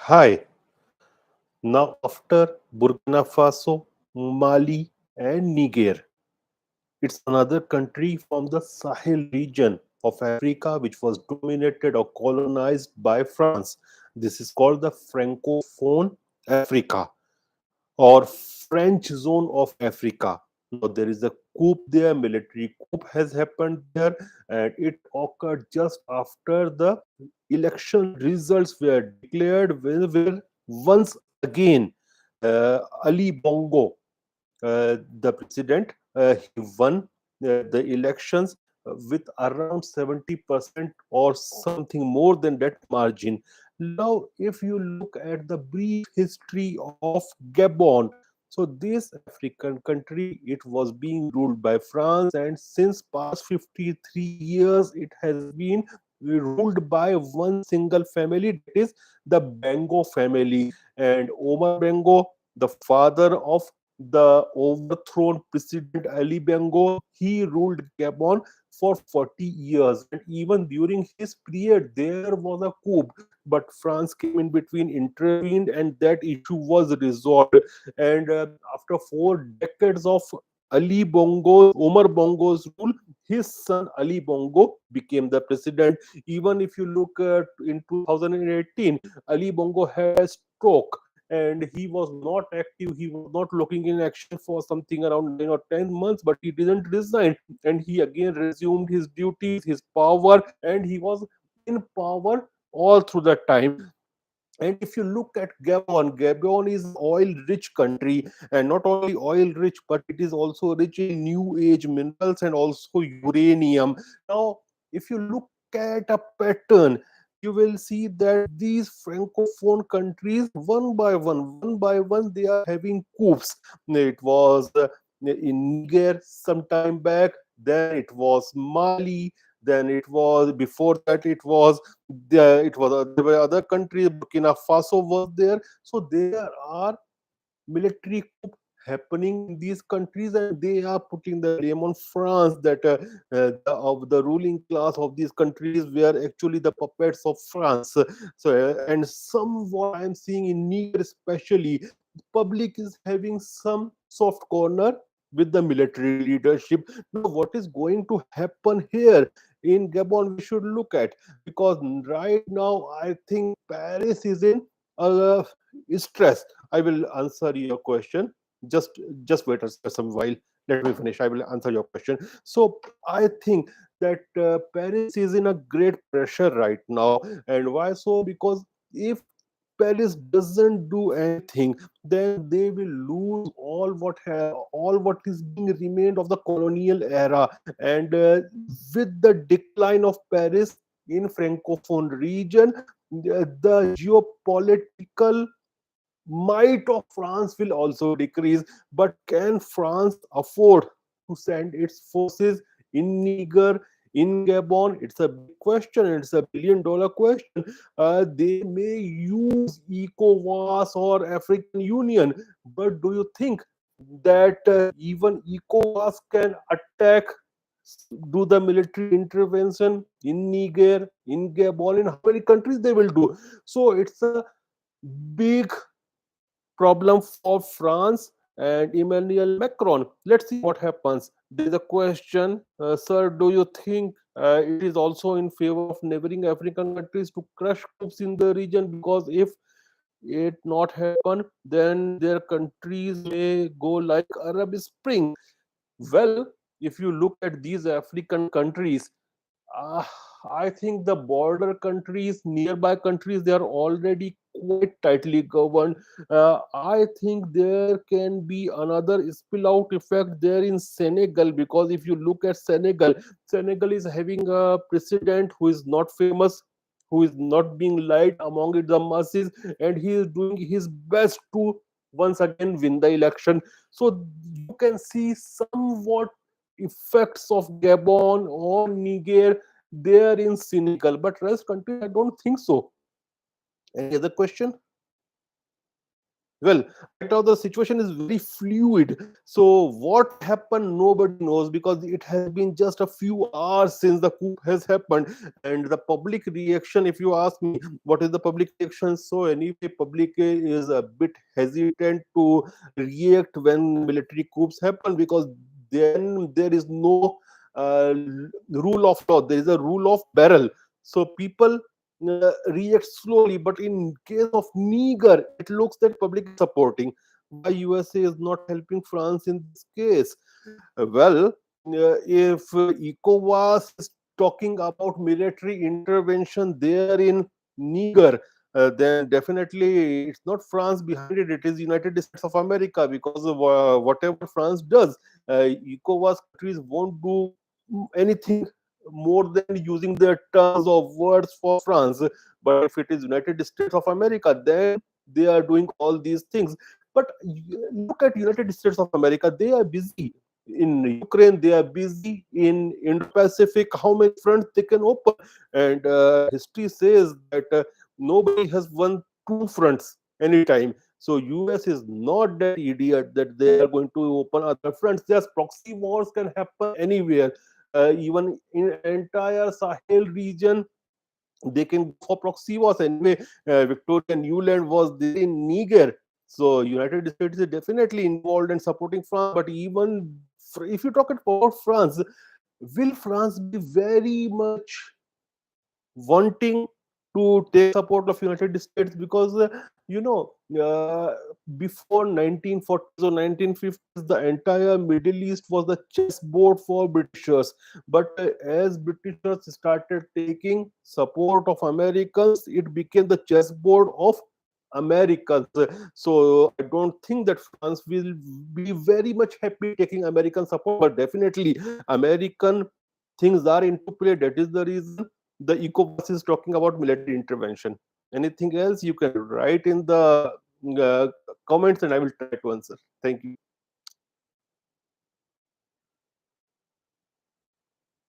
Hi. Now, after Burkina Faso, Mali, and Niger, it's another country from the Sahel region of Africa which was dominated or colonized by France. This is called the Francophone Africa or French zone of Africa. Now there is a coup there, military coup has happened there, and it occurred just after the election results were declared, where once again Ali Bongo, the president, he won the elections with around 70% or something more than that margin. Now, if you look at the brief history of Gabon, so this African country, it was being ruled by France, and since past 53 years, it has been ruled by one single family, that is the Bango family. And Omar Bango, the father of the overthrown President Ali Bongo, he ruled Gabon for 40 years. And even during his period, there was a coup. But France came in between, intervened, and that issue was resolved. And after 4 decades of Omar Bongo's rule, his son Ali Bongo became the president. Even if you look at in 2018, Ali Bongo had a stroke and he was not active. He was not looking in action for something around 9 or 10 months, but he didn't resign, and he again resumed his duties, his power, and he was in power all through that time. And if you look at Gabon is oil rich country, and not only oil rich, but it is also rich in new age minerals and also uranium. Now, if you look at a pattern, you will see that these francophone countries, one by one, they are having coups. It was in Niger some time back, then it was Mali, then it was before that there were other countries. Burkina Faso was there. So there are military coup happening in these countries, and they are putting the blame on France, that the ruling class of these countries were actually the puppets of France. So and somewhat I'm seeing in Niger especially, public is having some soft corner with the military leadership. Now what is going to happen here in Gabon, we should look at, because right now I think Paris is in uh, stress. I will answer your question. Just wait some while. Let me finish. I will answer your question. So I think that Paris is in a great pressure right now, and why so? Because if Paris doesn't do anything, then they will lose all what is being remained of the colonial era. And with the decline of Paris in Francophone region, the geopolitical might of France will also decrease. But can France afford to send its forces in Niger, in Gabon? It's a big question. It's a $1 billion question. They may use ECOWAS or African Union, but do you think that even ECOWAS can attack, do the military intervention in Niger, in Gabon, in how many countries they will do? So it's a big problem for France and Emmanuel Macron. Let's see what happens. There is a question, sir. Do you think it is also in favor of neighboring African countries to crush coups in the region? Because if it not happen, then their countries may go like Arab Spring. Well, if you look at these African countries, uh, I think the border countries, nearby countries, they are already quite tightly governed. I think there can be another spill out effect there in Senegal, because if you look at Senegal, Senegal is having a president who is not famous, who is not being liked among the masses, and he is doing his best to once again win the election. So you can see somewhat effects of Gabon or Niger there in Senegal, but rest countries I don't think so. Any other question? Well, right now the situation is very fluid. So what happened, nobody knows, because it has been just a few hours since the coup has happened, and the public reaction. If you ask me, what is the public reaction? So anyway, public is a bit hesitant to react when military coups happen, because then there is no rule of law. There is a rule of barrel. So people react slowly. But in case of Niger, it looks that public is supporting. Why USA is not helping France in this case? Well, if ECOWAS is talking about military intervention there in Niger, then definitely it's not France behind it. It is United States of America, because of whatever France does, ECOWAS countries won't do anything more than using their tongues of words for France. But if it is United States of America, then they are doing all these things. But look at United States of America. They are busy in Ukraine. They are busy in Indo-Pacific. How many fronts they can open? And history says that nobody has won two fronts anytime. So US is not that idiot that they are going to open other fronts. Just proxy wars can happen anywhere. Even in entire Sahel region, they can go for proxy wars anyway. Victoria Newland was there in Niger. So United States is definitely involved and supporting France. But even if you talk about France, will France be very much wanting to take support of United States? Because you know uh, before 1940s or 1950s, the entire Middle East was the chessboard for Britishers. But as Britishers started taking support of Americans, it became the chessboard of Americans. So I don't think that France will be very much happy taking American support, but definitely American things are into play. That is the reason the ECOWAS is talking about military intervention. Anything else you can write in the uh, comments, and I will try to answer. Thank you.